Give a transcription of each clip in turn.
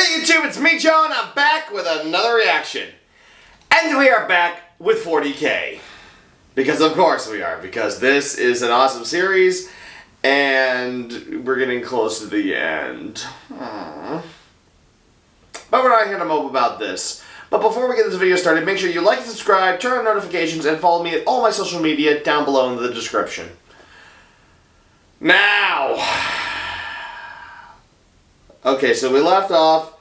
Hey YouTube, it's me, Joe, and I'm back with another reaction. And we are back with 40K. Because of course we are, because this is an awesome series, and we're getting close to the end. Aww. But we're not here to mope about this. But before we get this video started, make sure you like and subscribe, turn on notifications, and follow me at all my social media down below in the description. Now! Okay, so we left off.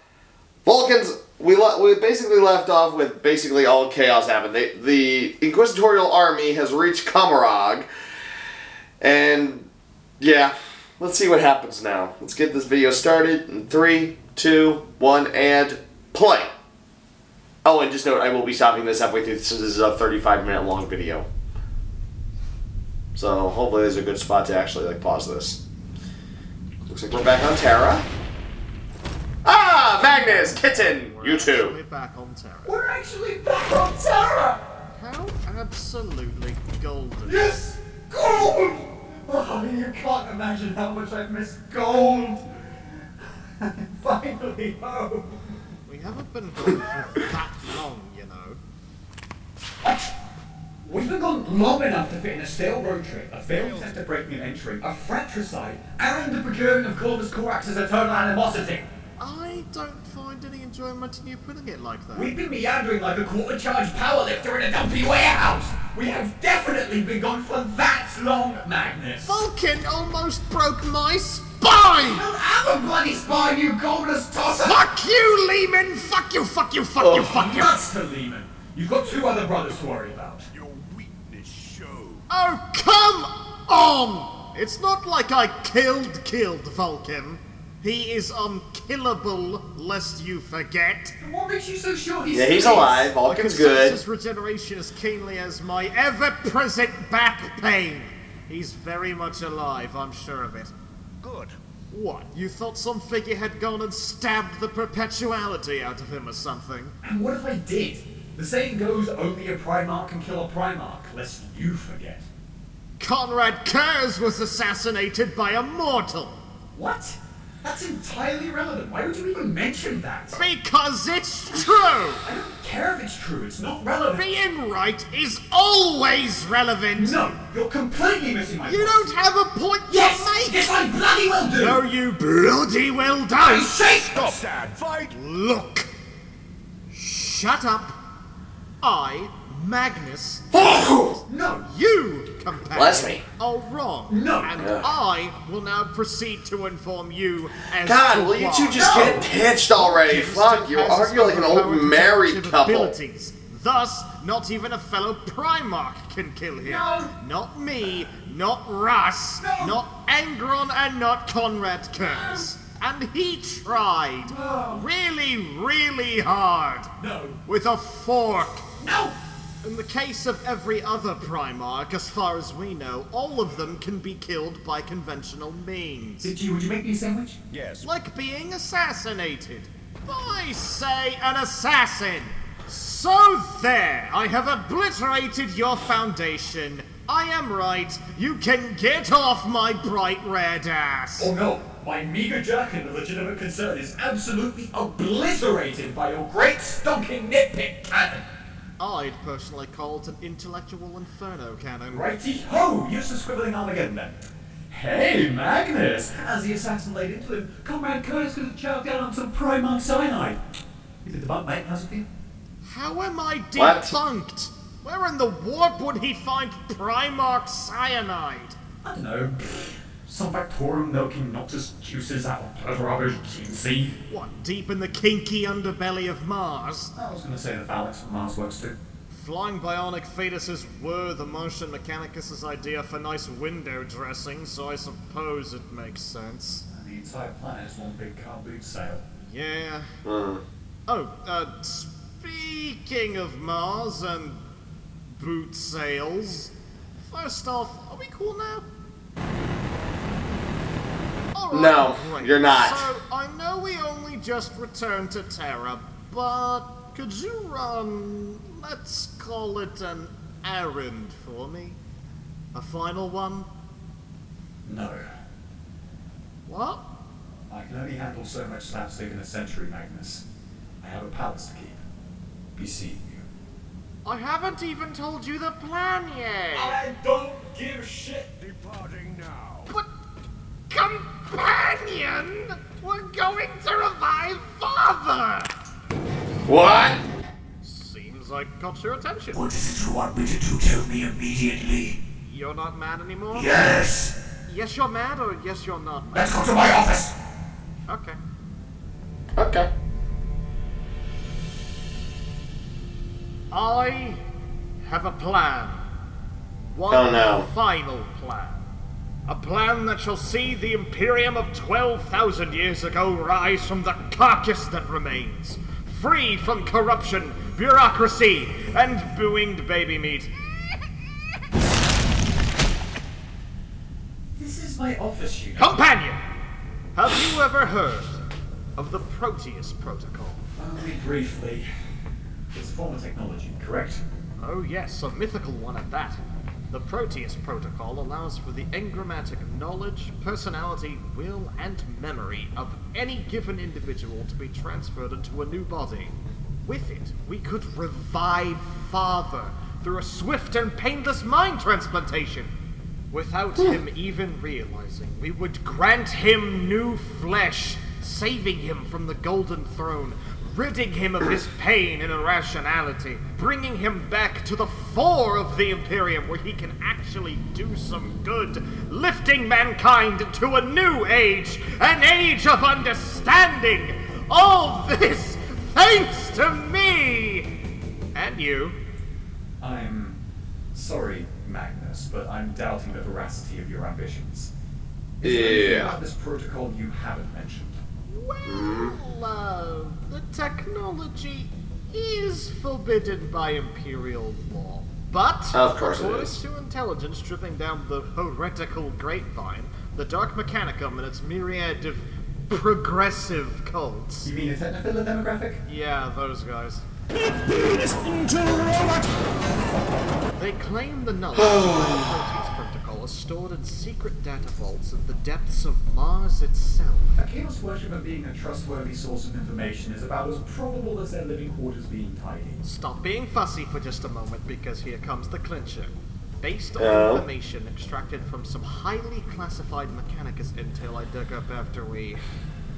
Vulcans, we basically left off with basically all chaos happened. The Inquisitorial army has reached Kamarag. And, yeah, let's see what happens now. Let's get this video started in 3, 2, 1, and play. Oh, and just note, I will be stopping this halfway through since this is a 35-minute long video. So, hopefully there's a good spot to actually, pause this. Looks like we're back on Terra. Ah, Magnus, Kitten, you two. We're back on Terra. We're actually back on Terra! How absolutely golden. Yes! Gold! Oh, you can't imagine how much I've missed gold! Finally home! We haven't been gone for that long, you know. We've been gone long enough to fit in a stale road trip, a failed test of breaking and entry, a fratricide, and the procuring of Corvus Corax's eternal animosity. I don't find any enjoyment in you putting it like that. We've been meandering like a quarter-charge powerlifter in a dumpy warehouse. We have definitely been gone for that long, Magnus. Vulcan almost broke my spine! You don't have a bloody spine, you goldenous tosser! Fuck you, Lehman! Fuck you, fuck you, fuck you, fuck you! Nuts to Lehman. You've got two other brothers to worry about. Your weakness shows. Oh, come on! It's not like I killed Vulcan. He is unkillable, lest you forget. What makes you so sure he's Yeah, he's alive. Vulcan's good. His regeneration as keenly as my ever-present back pain. He's very much alive, I'm sure of it. Good. What, you thought some figure had gone and stabbed the perpetuality out of him or something? And what if I did? The saying goes, only a Primarch can kill a Primarch, lest you forget. Conrad Kurz was assassinated by a mortal. What? That's entirely irrelevant. Why would you even mention that? Because it's true! I don't care if it's true, it's not relevant. Being right is always relevant! No, you're completely missing my point. You don't have a point Yes! to make! Yes, I bloody well do! No, you bloody well I don't! say Stop that fight. Look! Shut up! I, Magnus, No! you, companion, Bless me. are wrong. No. And Yeah. I will now proceed to inform you as God, to will you why. two just get hitched already? Fuck, you argue like an old married couple. Abilities. Thus, not even a fellow Primarch can kill him. No. Not me, not Russ, No. not Angron, and not Conrad Kurz. And he tried. No. Really, really hard. No! With a fork. No! In the case of every other Primarch, as far as we know, all of them can be killed by conventional means. Would you make me a sandwich? Yes. Like being assassinated. By, say, an assassin. So there, I have obliterated your foundation. I am right. You can get off my bright red ass. Oh no, my meager jerkin of legitimate concern is absolutely obliterated by your great stonking nitpick cannon. I'd personally call it an intellectual inferno cannon. Righty-ho! Use the scribbling Armageddon then. Hey, Magnus! As the assassin laid into him, Comrade Curtis could have chowed down on some Primarch cyanide. You did the bump, mate. How's it feel? How am I What? debunked? Where in the warp would he find Primarch cyanide? I don't know. Some Factorum milking Noctis juices out of blood rubbish, GC. What, deep in the kinky underbelly of Mars? I was going to say the phalanx from Mars works too. Flying bionic fetuses were the Martian Mechanicus' idea for nice window dressing, so I suppose it makes sense. And the entire planet is one big car boot sale. Yeah. Speaking of Mars and boot sales, first off, are we cool now? Alright, No, great. you're not. So, I know we only just returned to Terra, but could you run, let's call it an errand for me? A final one? No. What? I can only handle so much slapstick in a century, Magnus. I have a palace to keep. Be seeing you. I haven't even told you the plan yet. I don't give a shit. Departing now. But, companion, we're going to revive Father. What? Seems like got your attention. What is it you want me to do? Tell me immediately. You're not mad anymore? Yes! Yes, you're mad, or yes, you're not mad? Let's go to my office! Okay. Okay. I have a plan. One Oh, no. final plan. A plan that shall see the Imperium of 12,000 years ago rise from the carcass that remains, free from corruption, bureaucracy, and booinged baby meat. This is my office, you know. Companion, have you ever heard of the Proteus Protocol? Only briefly. It's a form of technology, correct? Oh yes, a mythical one at that. The Proteus Protocol allows for the engrammatic knowledge, personality, will, and memory of any given individual to be transferred into a new body. With it, we could revive Father through a swift and painless mind transplantation. Without him even realizing, we would grant him new flesh, saving him from the Golden Throne, ridding him of his pain and irrationality, bringing him back to the fore of the Imperium where he can actually do some good, lifting mankind to a new age, an age of understanding. All this thanks to me! And you. I'm sorry, Magnus, but I'm doubting the veracity of your ambitions. Is there anything Yeah. about this protocol you haven't mentioned? Well, the technology is forbidden by Imperial law. But, Of course it according is. to intelligence stripping down the heretical grapevine, the Dark Mechanicum and its myriad of progressive cults. You mean a technophila demographic? Yeah, those guys. They claim the knowledge of the Proteus Protocol is stored in secret data vaults in the depths of Mars itself. A Chaos Worshipper being a trustworthy source of information is about as probable as their living quarters being tidy. Stop being fussy for just a moment, because here comes the clincher. Based on Oh. information extracted from some highly classified Mechanicus intel I dug up after we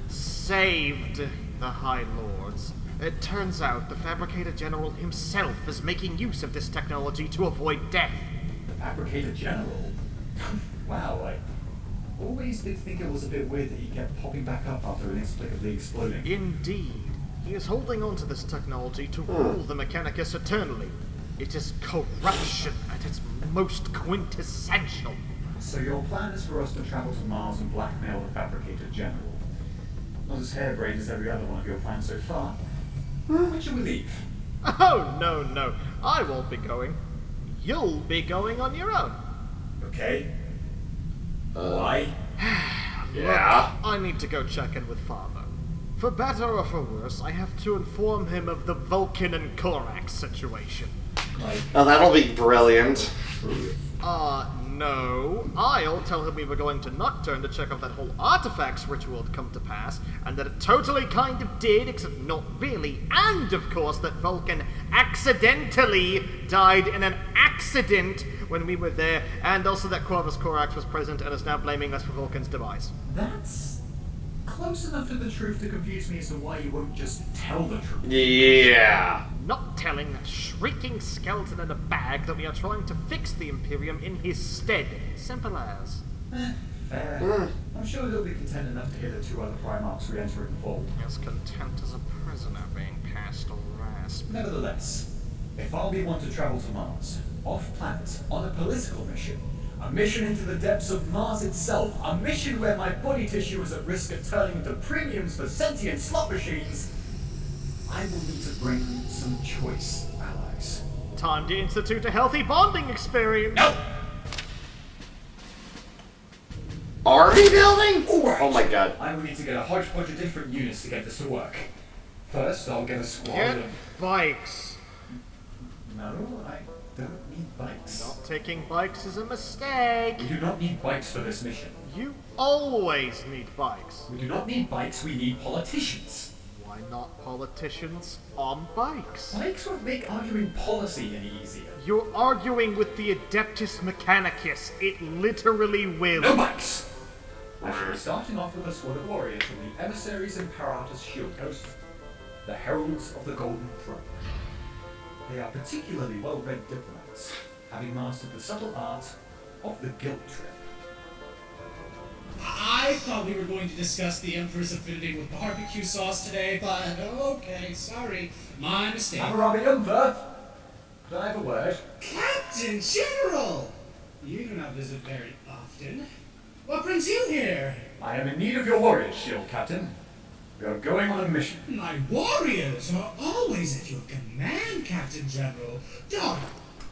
saved the High Lords, it turns out the Fabricator General himself is making use of this technology to avoid death. The Fabricator General? Wow, I always did think it was a bit weird that he kept popping back up after inexplicably exploding. Indeed, he is holding on to this technology to rule the Mechanicus eternally. It is corruption at its most quintessential. So your plan is for us to travel to Mars and blackmail the Fabricator General. Not as harebrained as every other one of your plans so far. When should we leave? Oh, no, I won't be going. You'll be going on your own. Okay. Why? Yeah. Look, I need to go check in with Father. For better or for worse, I have to inform him of the Vulcan and Korax situation. Like, Oh, that'll be brilliant. No. I'll tell him we were going to Nocturne to check if that whole artifacts ritual had come to pass, and that it totally kind of did, except not really, and of course that Vulcan accidentally died in an accident when we were there, and also that Corvus Corax was present and is now blaming us for Vulcan's demise. that's close enough to the truth to confuse me as to why you won't just tell the truth. Yeah. Not telling that shrieking skeleton in a bag that we are trying to fix the Imperium in his stead. Simple as. Fair. I'm sure he'll be content enough to hear the two other Primarchs re-enter in the fold. As content as a prisoner being passed a rasp. Nevertheless, if I'll be one to travel to Mars, off-planet, on a political mission, a mission into the depths of Mars itself, a mission where my body tissue is at risk of turning into premiums for sentient slot machines, I will need to bring some choice allies. Time to institute a healthy bonding experience. No! Army building? Oh my god. I will need to get a hodgepodge of different units to get this to work. First, I'll get a squad Get of... bikes. No, I don't need bikes. Not taking bikes is a mistake. We do not need bikes for this mission. You always need bikes. We do not need bikes, we need politicians. Why not politicians on bikes? Bikes won't make arguing policy any easier. You're arguing with the Adeptus Mechanicus. It literally will. No bikes! I shall be starting off with a squad of warriors from the Emissaries Imperatus Shield Coast, the Heralds of the Golden Throne. They are particularly well-read diplomats, having mastered the subtle art of the guilt trip. I thought we were going to discuss the Emperor's affinity with barbecue sauce today, but okay, sorry. My mistake. Hammurabi Umver! Could I have a word? Captain General! You do not visit very often. What brings you here? I am in need of your warriors, Shield Captain. We are going on a mission. My warriors are always at your command, Captain General. Don't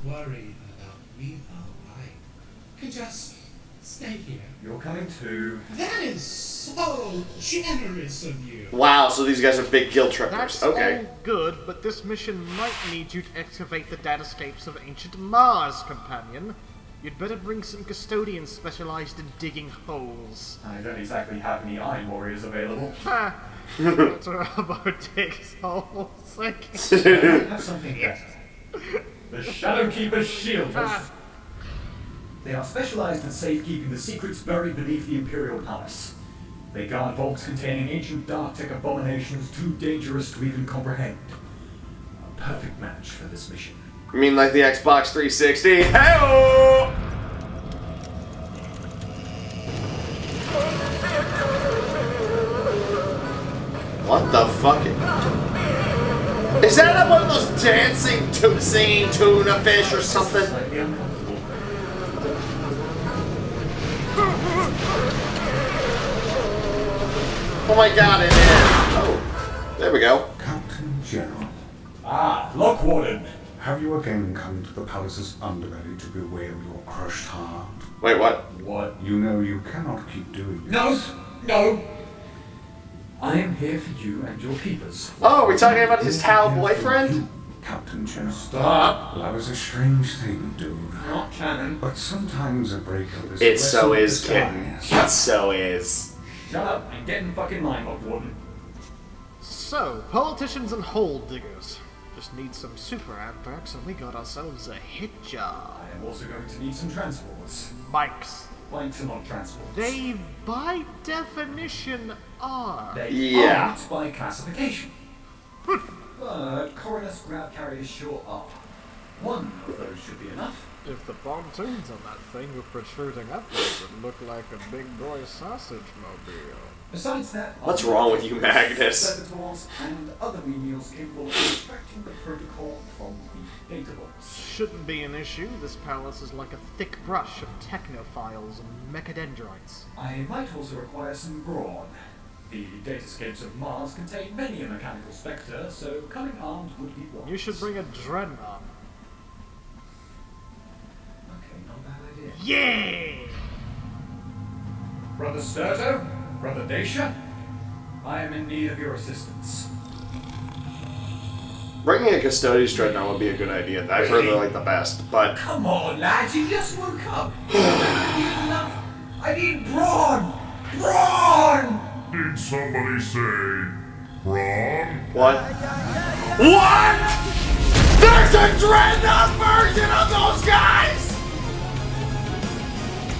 worry about me, though. I can just stay here. You're coming too. That is so generous of you. Wow, so these guys are big guilt trippers. That's Okay. all good, but this mission might need you to excavate the datascapes of ancient Mars, companion. You'd better bring some custodians specialized in digging holes. I don't exactly have any Iron Warriors available. Ha! What's a rubber digs holes? I have something better. The Shadowkeeper's Shielders. Ah. They are specialized in safekeeping the secrets buried beneath the Imperial Palace. They guard vaults containing ancient Dark-Tech abominations too dangerous to even comprehend. A perfect match for this mission. You mean like the Xbox 360? Hey-oh! What the fuck? Is that one of those dancing, singing tuna fish or something? Slightly uncomfortable. Oh my god, it is. Oh, there we go. Captain General, Ah, Lock Warden. have you again come to the palace's underbelly to bewail your crushed heart? Wait, what? What? You know you cannot keep doing this. No! No! I am here for you and your keepers. Oh, are we talking about his I'm Tau here for boyfriend? you, Captain General. Stop! Love is a strange thing, dude. Not canon. But sometimes a breakup is It so is, disguise. Kitten. It so is. Shut up and get in the fucking line, Lock Warden. So, politicians and hole diggers. Just need some super outbacks and we got ourselves a hit job. I am also going to need some transports. Bikes. Bikes are not transports. They, by definition, are. They Yeah. aren't by classification. But coroners grab carriers sure are. One of those should be enough. If the pontoons on that thing were protruding upwards, it looked like a big boy sausage mobile. Besides that, What's wrong with you, Magnus? servitors and other menials capable of extracting the protocol from the data vaults. Shouldn't be an issue. This palace is like a thick brush of technophiles and mechadendrites. I might also require some brawn. The datascapes of Mars contain many a mechanical spectre, so coming armed would be wise. You should bring a Dreadnought. Okay, not a bad idea. Yeah! Brother Sturto, Brother Dacia, I am in need of your assistance. Bringing a Custodes Dreadnought would be a good idea. I've heard they're like the best, but Come on, lads, you just woke up. I need enough. I need brawn. Brawn. Did somebody say wrong? what? What? There's a Dreadnought version of those guys!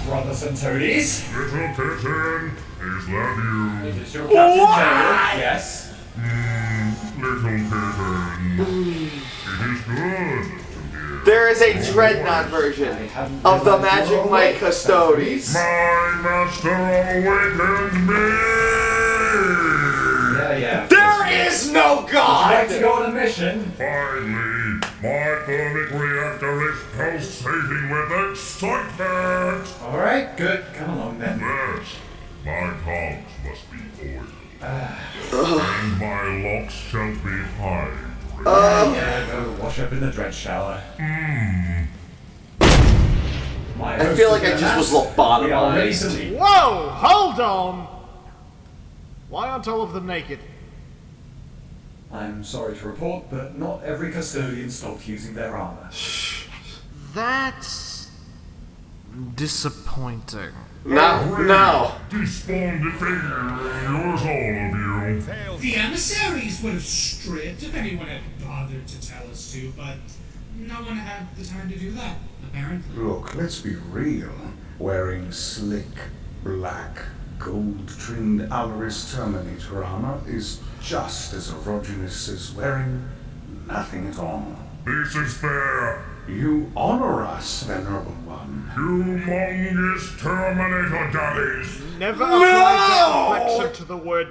Brother Centodes. Little Kitten, is that you? It is your Captain What? General, yes. Little Kitten. It is good to hear. There is a Dreadnought version of the Magic Mike Custodes. My master awakened me! Yeah. There is no I'd like God! to go on a mission. Finally, my thermic reactor is pulsating with excitement! Alright, good. Come along then. Yes, my cogs must be oiled. And my locks shall be high. Yeah, go wash up in the dread shower. I feel like I just was We are ready to lobotomized. leave. Whoa! Hold on! Why aren't all of them naked? I'm sorry to report, but not every custodian stopped using their armor. That's disappointing. No. Despawned failures, all of you. The emissaries would have stripped if anyone had bothered to tell us to, but no one had the time to do that, apparently. Look, let's be real. Wearing slick, black, gold-trimmed Alaris Terminator armor is just as erogenous as wearing nothing at all. This is fair. You honor us, Venerable One. Humongous Terminator daddies. Never apply that inflection to the word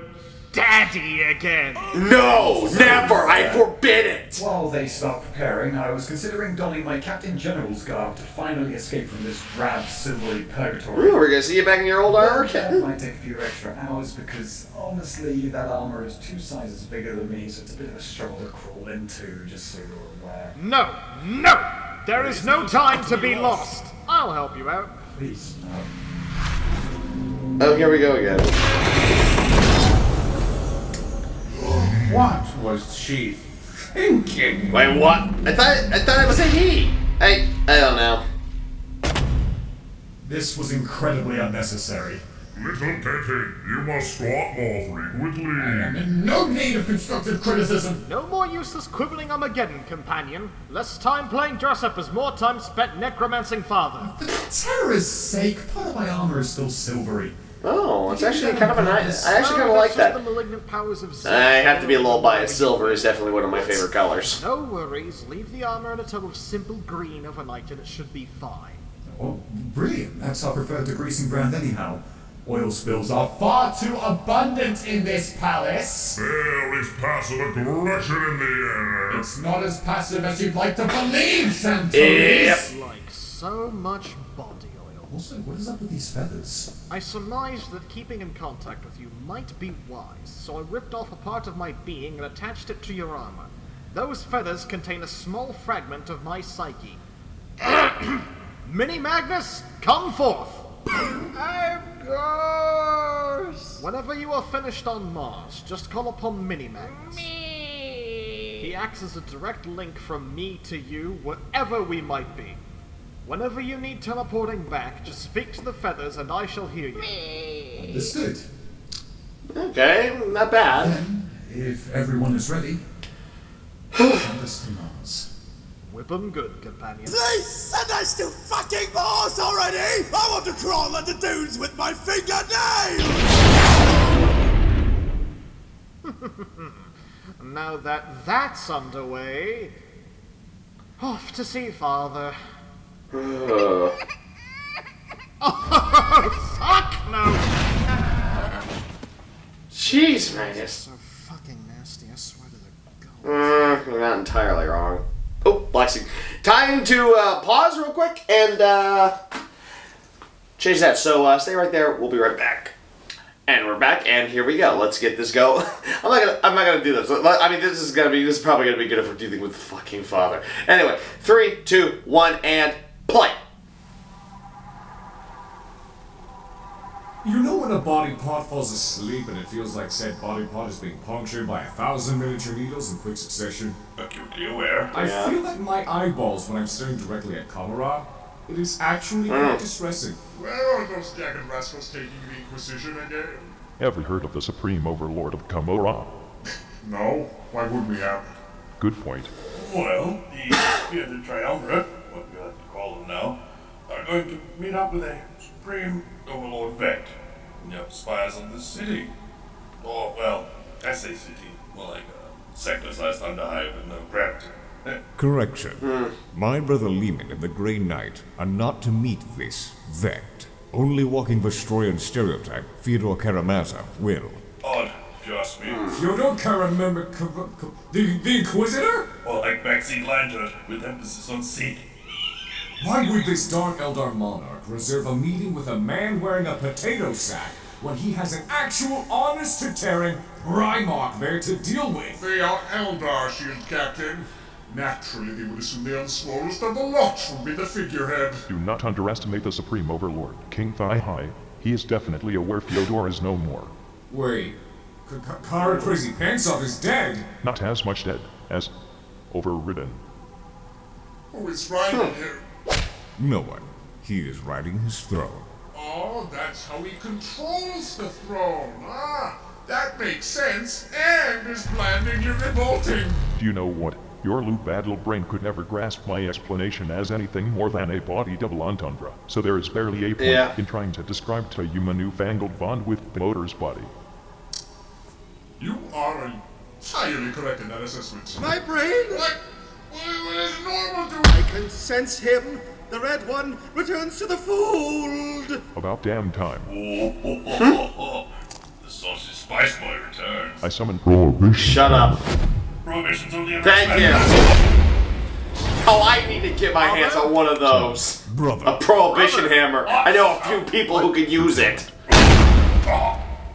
daddy again. No, never. I forbid it. While they start preparing, I was considering donning my Captain General's garb to finally escape from this drab, silvery purgatory. Ooh, we're gonna see you back in your old armor, That Kitten. might take a few extra hours because, honestly, that armor is 2 sizes bigger than me, so it's a bit of a struggle to crawl into, just so you're aware. No. There is no time to be lost. I'll help you out. Please, no. Oh, here we go again. What was she thinking? Wait, what? I thought it was a he. I don't know. This was incredibly unnecessary. Little Kitten, you must squat more frequently. I am in no need of constructive criticism. No more useless quibbling Armageddon, companion. Less time playing dress-up as more time spent necromancing father. For terror's sake, part of my armor is still silvery. Oh, it's actually kind of a nice. I actually kind of like That's just that. the malignant powers of I have to be a little biased. Silver is definitely one of my favorite colors. No worries. Leave the armor in a tone of simple green overnight and it should be fine. Oh, brilliant. That's our preferred degreasing brand anyhow. Oil spills are far too abundant in this palace. There is passive aggression in the air. It's not as passive as you'd like to believe, Santonis. Yep. Like so much body oil. Also, what is up with these feathers? I surmised that keeping in contact with you might be wise, so I ripped off a part of my being and attached it to your armor. Those feathers contain a small fragment of my psyche. Mini Magnus, come forth! Of course! Whenever you are finished on Mars, just call upon Mini Magnus. He acts as a direct link from me to you, wherever we might be. Whenever you need teleporting back, just speak to the feathers and I shall hear you. Understood. Okay, not bad. Then, if everyone is ready, send us to Mars. Whip 'em good, companion. Please send us to fucking Mars already! I want to crawl on the dunes with my fingernails! Now that that's underway, off to see father. Oh, fuck no! Jeez, Magnus. So fucking nasty, I swear to the God. You're not entirely wrong. Oh, Lexi. Time to pause real quick and change that. So stay right there. We'll be right back. And we're back, and here we go. Let's get this go. I'm not gonna do this. I mean, this is probably gonna be good if we're dealing with fucking father. Anyway, 3, 2, 1, and play. You know when a body part falls asleep and it feels like said body part is being punctured by 1,000 miniature needles in quick succession? Acutely aware. I Yeah. feel like my eyeballs when I'm staring directly at Kamara. It is actually quite distressing. Where are those jagged rascals taking the Inquisition again? Ever heard of the Supreme Overlord of Kamora? No, why would we have? Good point. Well, the Triumvirate, what we like to call them now, are going to meet up with a Supreme Overlord Vect, and the spies on this city. Or, well, I say city, more like a sector-sized underhive with no gravity. Correction. My brother Lehman and the Grey Knight are not to meet this Vect. Only walking Vestroyan stereotype, Fyodor Karamazov, will. Odd, if you ask me. Fyodor Karamazov, the Inquisitor? Or like backseat lantern with emphasis on seat. Why would this Dark Eldar monarch reserve a meeting with a man wearing a potato sack when he has an actual honest-to-tearing Primarch there to deal with? They are Eldar, shield captain. Naturally, they would assume the unsmallest of the lot would be the figurehead. Do not underestimate the Supreme Overlord, King Thigh High. He is definitely aware Fyodor is no more. Wait, Kara Crazy Pantsov is dead? Not as much dead as overridden. Who is riding here? No one. He is riding his throne. Oh, that's how he controls the throne. Ah, that makes sense and is blandingly revolting. Do you know what? Your loot battle brain could never grasp my explanation as anything more than a body double entendre. So there is barely a point in trying to describe to you my newfangled bond with the motor's body. You are entirely correct in that assessment. My brain? What is normal to... I can sense him. The red one returns to the fold. About damn time. The sausage spice boy returns. I summon Prohibition. Shut up. Prohibition's only a Thank you. Oh, I need to get my hands on one of those. Brother. A Prohibition hammer. I know a few people who could use it.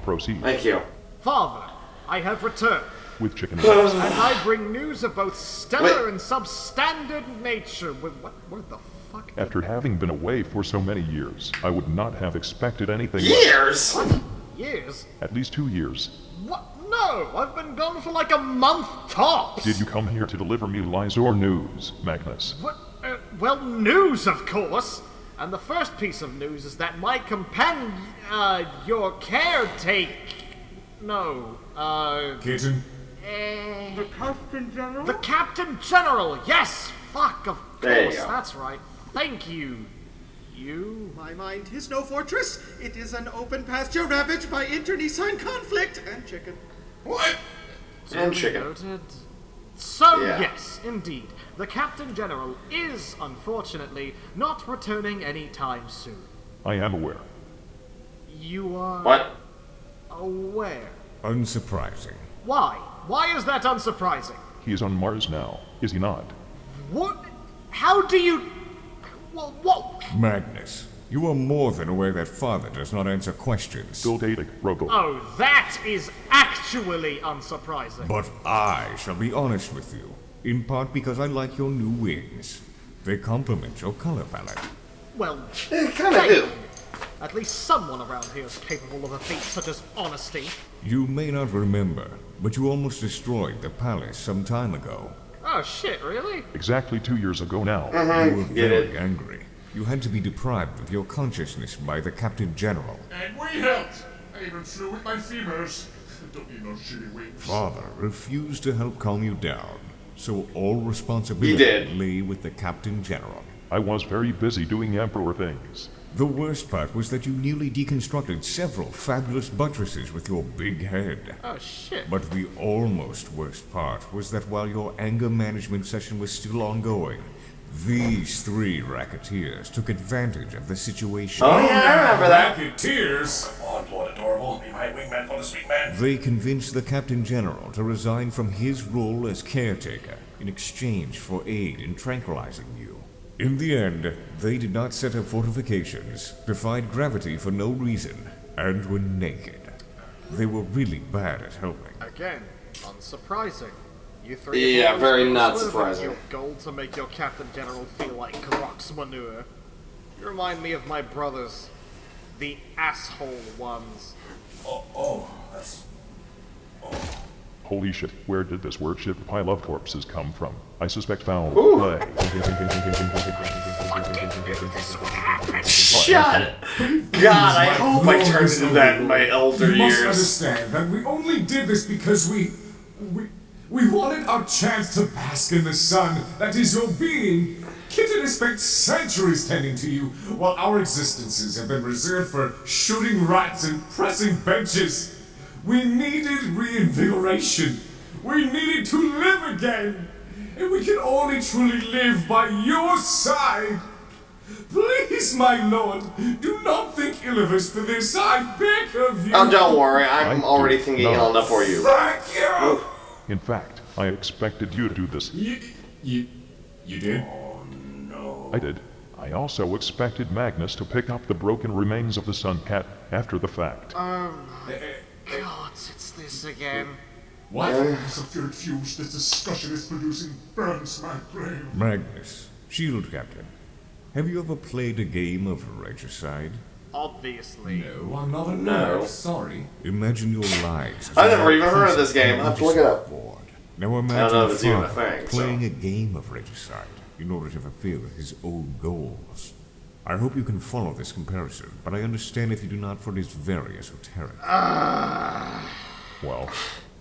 Proceed. Thank you. Father, I have returned, With chicken and I bring news of both stellar and substandard nature. Where the fuck? After having been away for so many years, I would not have expected anything Years? What? Years? At least 2 years. What? No, I've been gone for like a month tops. Did you come here to deliver me lies or news, Magnus? What? Well, news, of course. And the first piece of news is that my companion, your caretaker... No, Kitten? The Captain General? The Captain General, yes! Fuck, of There you course, go. that's right. Thank you. You? My mind is no fortress. It is an open pasture ravaged by internecine conflict and chicken. What? And chicken. Noted. So, Yeah. yes, indeed. The Captain General is, unfortunately, not returning anytime soon. I am aware. You are... What? Aware. Unsurprising. Why? Why is that unsurprising? He is on Mars now, is he not? What? How do you... Well, what? Magnus, you are more than aware that Father does not answer questions. Still dating, Rogo. Oh, that is actually unsurprising. But I shall be honest with you, in part because I like your new wings. They complement your color palette. Well, Kind of thank do. you. At least someone around here is capable of a feat such as honesty. You may not remember, but you almost destroyed the palace some time ago. Oh shit, really? Exactly 2 years ago now. You were Get it. very angry. You had to be deprived of your consciousness by the Captain General. And we helped. I even flew with my femurs. Don't need no shitty wings. Father refused to help calm you down, so all responsibility did. lay with the Captain General. I was very busy doing Emperor things. The worst part was that you nearly deconstructed several fabulous buttresses with your big head. Oh shit. But the almost worst part was that while your anger management session was still ongoing, these three racketeers took advantage of the situation. Oh yeah, I remember that. Racketeers! Come on, Lord Adorable. Be my wingman for the sweet man. They convinced the Captain General to resign from his role as caretaker in exchange for aid in tranquilizing you. In the end, they did not set up fortifications, defied gravity for no reason, and were naked. They were really bad at helping. Again, unsurprising. You three Yeah, have very always not been swerving surprising. Your goal to make your Captain General feel like Grox manure. You remind me of my brothers, the asshole ones. That's... Holy shit, where did this worship pile of corpses come from? I suspect foul play. Shut it. God, I hope I turned into that in my elder You must years. understand that we only did this because we wanted our chance to bask in the sun that is your being. Kitten has spent centuries tending to you, while our existences have been reserved for shooting rats and pressing benches. We needed reinvigoration. We needed to live again. And we can only truly live by your side. Please, my lord, do not think ill of us for this. I beg of you. Oh, don't worry. I'm I already do thinking not. ill enough for you. Thank you. In fact, I expected you to do this. You did? I did. I also expected Magnus to pick up the broken remains of the Sun Cat after the fact. God, it's this again. What? The sulfuric fumes this discussion is producing burns my brain. Magnus, Shield Captain, have you ever played a game of regicide? Obviously. No, I'm not a No. sorry. Imagine your lives. as I've a never even heard of this peaceful game. I'll have to look it up. board. Now I don't imagine know if it's even a Father thing, so. playing a game of regicide in order to fulfill his own goals. I hope you can follow this comparison, but I understand if you do not, for it is very esoteric. Well,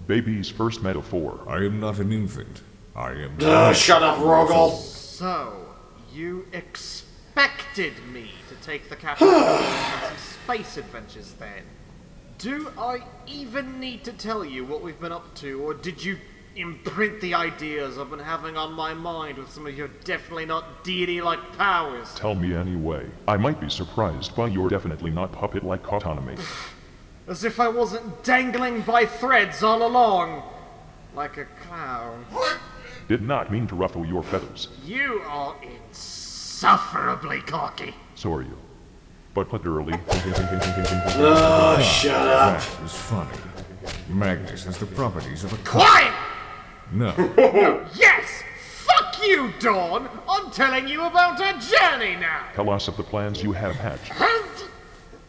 baby's first metaphor. I am not an infant. I am... Shut up, Rogel! So, you expected me to take the captain on some space adventures then? Do I even need to tell you what we've been up to, or did you imprint the ideas I've been having on my mind with some of your definitely not deity-like powers? Tell me anyway. I might be surprised by your definitely not puppet-like autonomy. As if I wasn't dangling by threads all along, like a clown. Did not mean to ruffle your feathers. You are insufferably cocky. So are you. But literally... Shut up. That is funny. Magnus has the properties of a... Quiet! No. Yes! Fuck you, Dawn! I'm telling you about our journey now! Tell us of the plans you have hatched.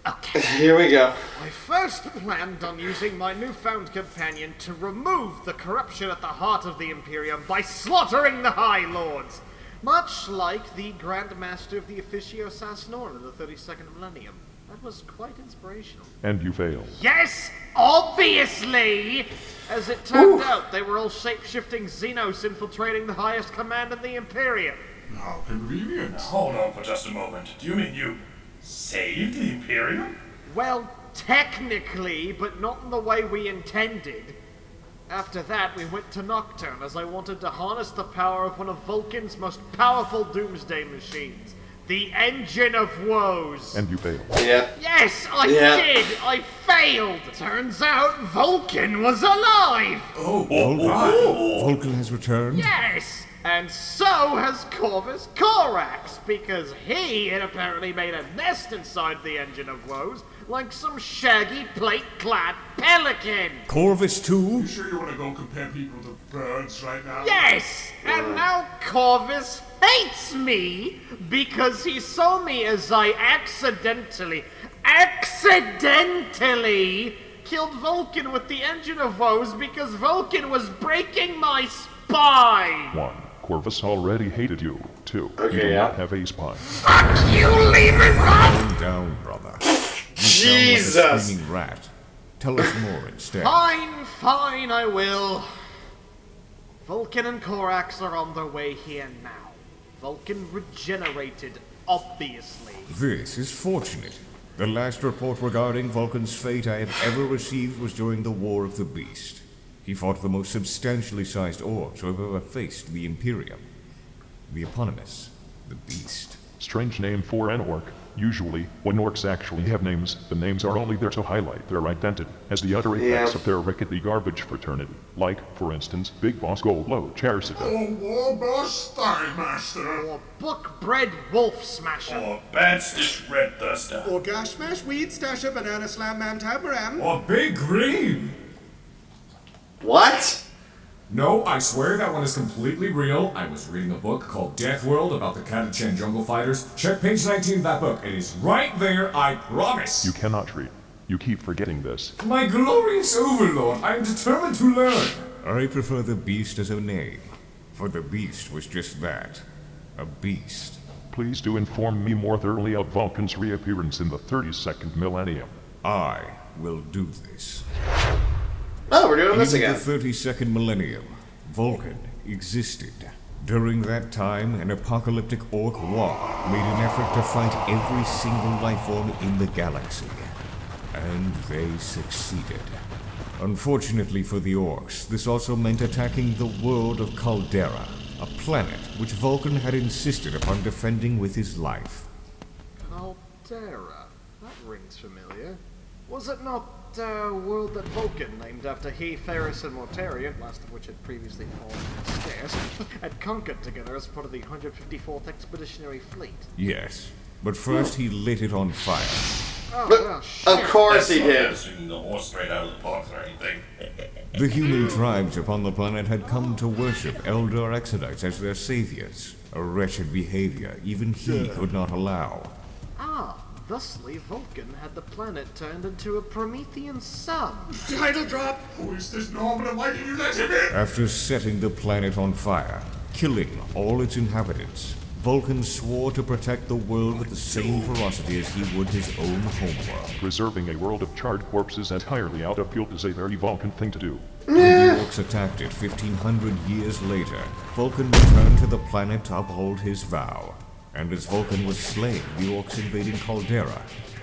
Okay. Here we go. I first planned on using my newfound companion to remove the corruption at the heart of the Imperium by slaughtering the High Lords, much like the Grand Master of the Officio Sasnoran in the 32nd Millennium. That was quite inspirational. And you failed. Yes, obviously! As it turned out, they were all shape-shifting Xenos infiltrating the highest command in the Imperium. How convenient. Hold on for just a moment. Do you mean you saved the Imperium? Well, technically, but not in the way we intended. After that, we went to Nocturne as I wanted to harness the power of one of Vulcan's most powerful doomsday machines, the Engine of Woes. And you failed. Yep. Yes, I did! I failed! Turns out Vulcan was alive! Vulcan has returned? Yes! And so has Corvus Corax, because he had apparently made a nest inside the Engine of Woes, like some shaggy, plate-clad pelican! Corvus too? You sure you want to go compare people to birds right now? Yes! And now Corvus hates me because he saw me as I accidentally killed Vulcan with the Engine of Woes because Vulcan was breaking my spine! 1. Corvus already hated you. 2. Okay, you do yeah. not have a spine. Fuck you, leave it alone! Calm down, brother. Jesus! You sound like a screaming rat. Tell us more instead. Fine, I will. Vulcan and Corax are on their way here now. Vulcan regenerated, obviously. This is fortunate. The last report regarding Vulcan's fate I have ever received was during the War of the Beast. He fought the most substantially sized orcs who have ever faced the Imperium. The eponymous, the Beast. Strange name for an orc. Usually, when orcs actually have names, the names are only there to highlight their identity as the utter apex of their rickety garbage fraternity. Like, for instance, Big Boss Goldlow Charisita. Or War Boss Thigh Master. Or Book-Bred Wolf Smasher. Or Bad Stitch Red Thirster. Or Gash Smash Weed Stasher Banana Slam Mam Tabaram. Or Big Green. What? No, I swear that one is completely real. I was reading a book called Death World about the Catachan jungle fighters. Check page 19 of that book. It is right there, I promise. You cannot read. You keep forgetting this. My glorious overlord, I am determined to learn. I prefer the Beast as a name, for the Beast was just that, a beast. Please do inform me more thoroughly of Vulcan's reappearance in the 32nd millennium. I will do this. Oh, we're doing this In again. the 32nd millennium, Vulcan existed. During that time, an apocalyptic orc war made an effort to fight every single life form in the galaxy. And they succeeded. Unfortunately for the orcs, this also meant attacking the world of Caldera, a planet which Vulcan had insisted upon defending with his life. Caldera? That rings familiar. Was it not a world that Vulcan, named after he, Ferris, and Mortarion, last of which had previously fallen in the stairs, had conquered together as part of the 154th Expeditionary Fleet? Yes, but first he lit it on fire. Oh, But well, shit. of course he did. Shooting the horse straight out of the box or anything. The human tribes upon the planet had come to worship Eldar Exodites as their saviors, a wretched behavior even he could not allow. Thusly Vulcan had the planet turned into a Promethean sun. Title drop! Who is this Norman and why did you let him in? After setting the planet on fire, killing all its inhabitants, Vulcan swore to protect the world with the same ferocity as he would his own homeworld. Preserving a world of charred corpses entirely out of field is a very Vulcan thing to do. When the orcs attacked it 1,500 years later, Vulcan returned to the planet to uphold his vow. And as Vulcan was slain, the orcs invading Caldera.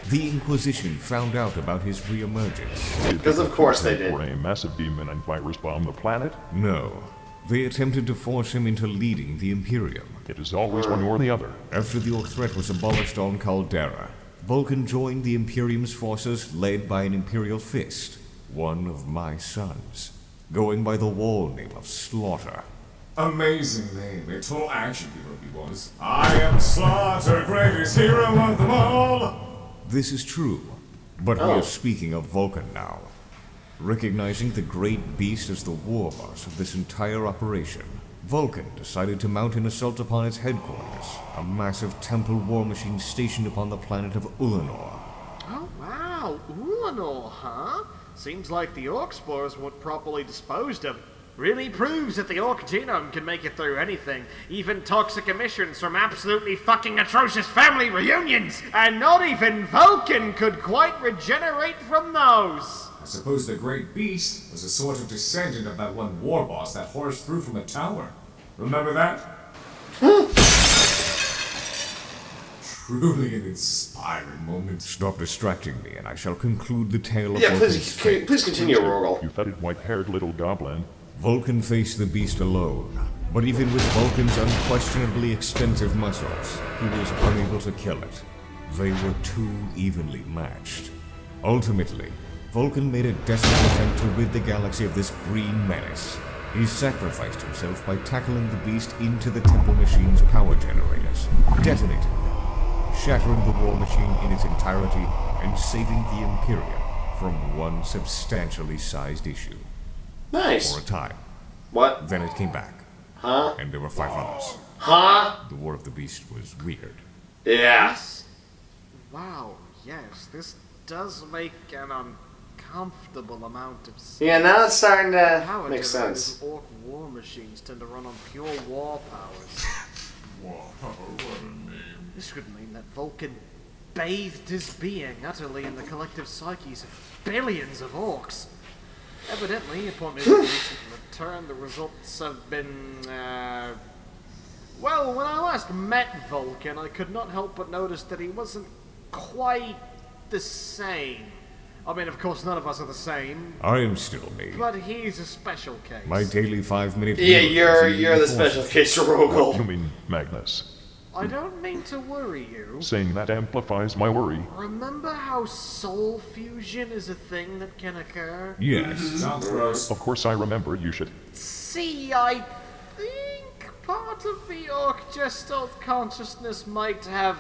The Inquisition found out about his reemergence. Because of course they did. Or a massive demon and virus bomb the planet? No. They attempted to force him into leading the Imperium. It is always one or the other. After the orc threat was abolished on Caldera, Vulcan joined the Imperium's forces led by an Imperial Fist, one of my sons, going by the wall name of Slaughter. Amazing name. A total action hero he was. I am Slaughter, greatest hero of them all! This is true, but we are speaking of Vulcan now. Recognizing the great beast as the war boss of this entire operation, Vulcan decided to mount an assault upon its headquarters, a massive temple war machine stationed upon the planet of Ulanor. Oh wow, Ulanor, huh? Seems like the orc spores weren't properly disposed of. Really proves that the orc genome can make it through anything, even toxic emissions from absolutely fucking atrocious family reunions! And not even Vulcan could quite regenerate from those! I suppose the Great Beast was a sort of descendant of that one war boss that Horus threw from a tower. Remember that? Truly an inspiring moment. Stop distracting me, and I shall conclude the tale of Yeah, Vulcan's fate. please continue, Rogel. You fetid white-haired little goblin. Vulcan faced the beast alone, but even with Vulcan's unquestionably extensive muscles, he was unable to kill it. They were too evenly matched. Ultimately, Vulcan made a desperate attempt to rid the galaxy of this green menace. He sacrificed himself by tackling the beast into the temple machine's power generators, detonating them, shattering the war machine in its entirety, and saving the Imperium from one substantially sized issue. Nice. For a time. What? Then it came back. Huh? And there were 5 others. Huh? The War of the Beast was weird. Yeah. Wow, yes, this does make an uncomfortable amount of sense. Yeah, now it's starting to Power make generators sense. of orc war machines tend to run on pure war powers. Wow, what a name. This would mean that Vulcan bathed his being utterly in the collective psyches of billions of orcs. Evidently, upon his recent return, the results have been, well, when I last met Vulcan, I could not help but notice that he wasn't quite the same. I mean, of course, none of us are the same. I am still me. But he's a special case. My daily 5-minute... Yeah, you're the special case, Rogel. You mean Magnus? I don't mean to worry you. Saying that amplifies my worry. Remember how soul fusion is a thing that can occur? Yes. Sounds gross. Of course I remember, you should. See, I think part of the orc gestalt consciousness might have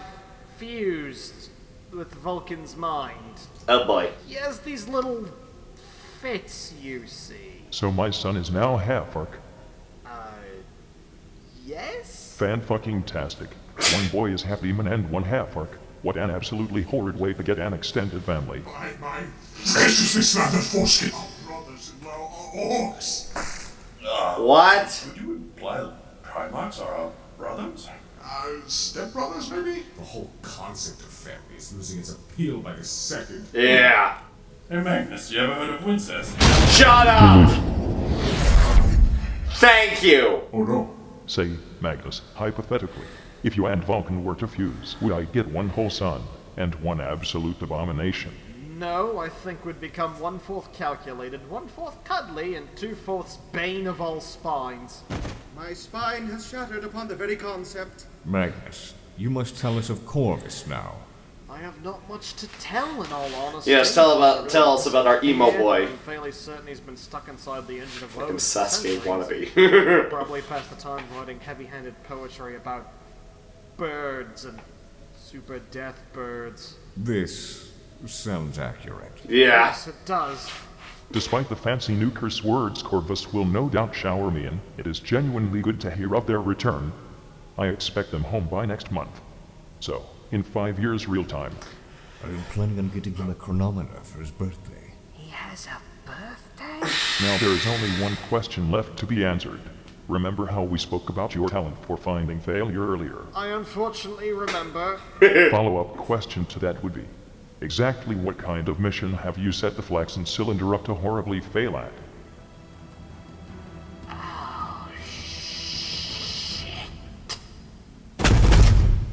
fused with Vulcan's mind. Oh boy. He has these little fits, you see. So my son is now half-orc. Yes? Fan-fucking-tastic. One boy is half-demon and one half-orc. What an absolutely horrid way to get an extended family. My graciously slathered foreskin. Our brothers-in-law are orcs. What? Would you imply that Primarchs are our brothers? Stepbrothers, maybe? The whole concept of family is losing its appeal by the second. Yeah. Hey Magnus, you ever heard of Wincest? Shut up! Thank you! Oh no. Say, Magnus, hypothetically, if you and Vulcan were to fuse, would I get one whole son and one absolute abomination? No, I think we'd become 1/4 calculated, 1/4 cuddly, and 2/4 bane of all spines. My spine has shattered upon the very concept. Magnus, you must tell us of Corvus now. I have not much to tell, in all honesty. Yes, tell us about our emo boy. I'm fairly certain he's been stuck inside the engine of Fucking Lotus. Sasuke wannabe. Probably passed the time writing heavy-handed poetry about birds and super death birds. This sounds accurate. Yeah. Yes, it does. Despite the fancy new curse words Corvus will no doubt shower me in, it is genuinely good to hear of their return. I expect them home by next month. So, in 5 years real time. Are you planning on getting him a chronometer for his birthday? He has a birthday? Now there is only one question left to be answered. Remember how we spoke about your talent for finding failure earlier? I unfortunately remember. Follow-up question to that would be, exactly what kind of mission have you set the Flaxen Cylinder up to horribly fail at?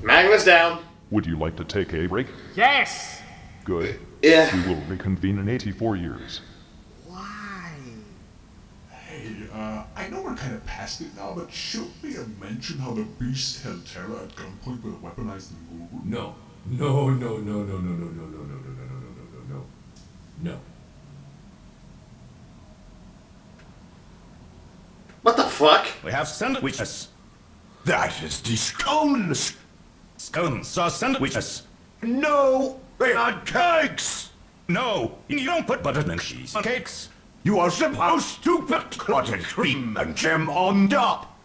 Magnus down. Would you like to take a break? Yes! Good. Yeah. We will reconvene in 84 years. Why? Hey, I know we're kind of past it now, but should we have mentioned how the Beast held Terra at gunpoint with a weaponized remover? No. No, no, no, no, no, no, no, no, no, no, no, no, no, no. No. What the fuck? We have sandwiches. That is the scones. Scones are sandwiches. No, they are cakes. No, you don't put butter and cheese on cakes. You are supposed to put clotted cream and jam on top.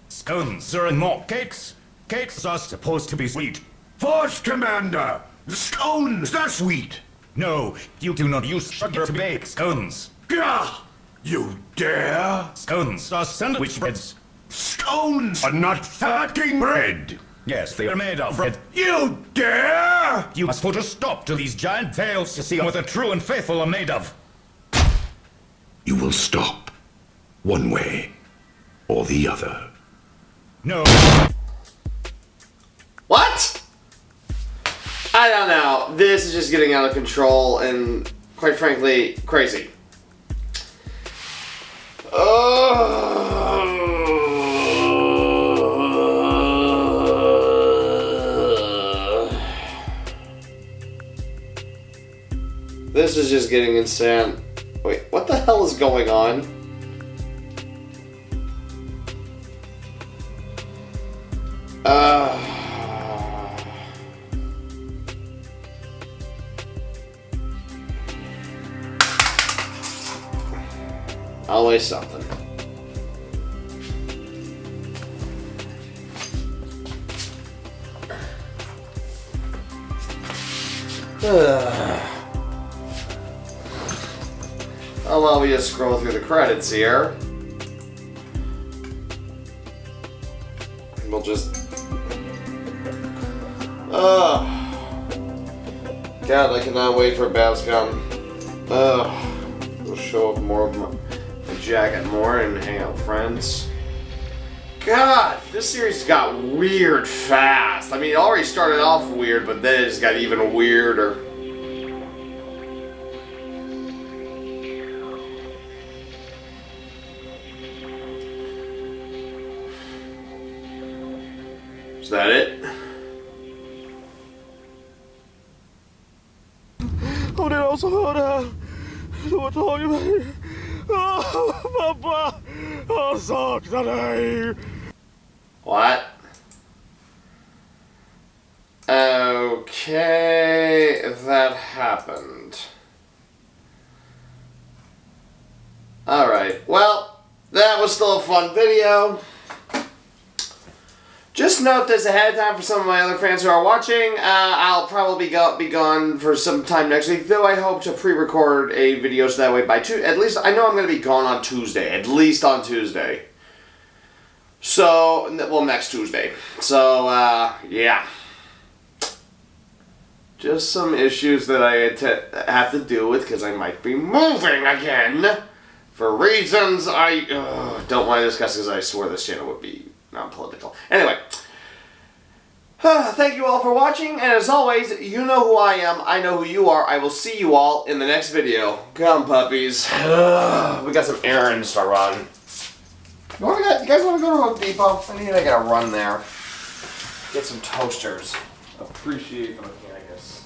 Scones are not cakes. Cakes are supposed to be sweet. Force Commander, the scones are sweet. No, you do not use sugar to bake scones. Gah! You dare? Scones are sandwich breads. Scones are not fucking bread. Yes, they are made of bread. You dare? You must put a stop to these giant tales to see what the true and faithful are made of. You will stop. One way or the other. No. What? I don't know. This is just getting out of control and, quite frankly, crazy. This is just getting insane. Wait, what the hell is going on? Always something. Oh well, we just scroll through the credits here. We'll just... God, I cannot wait for Babscom. We'll show up more of my jacket more and hang out with friends. God, this series got weird fast. I mean, it already started off weird, but then it just got even weirder. Is that it? Och det är som hörde det var taget mig. Pappa, jag saknar dig. What? Okay, that happened. Alright, well, that was still a fun video. Just note this ahead of time for some of my other fans who are watching. I'll probably be gone for some time next week, though I hope to pre-record a video so that way by at least I know I'm going to be gone on Tuesday, at least on Tuesday. So, well, next Tuesday. So, yeah. Just some issues that I have to deal with because I might be moving again for reasons I don't want to discuss because I swore this channel would be non-political. Anyway, thank you all for watching, and as always, you know who I am, I know who you are. I will see you all in the next video. Come, puppies. We got some errands to run. You guys want to go to Home Depot? I need to get a run there. Get some toasters. Appreciate the mechanics.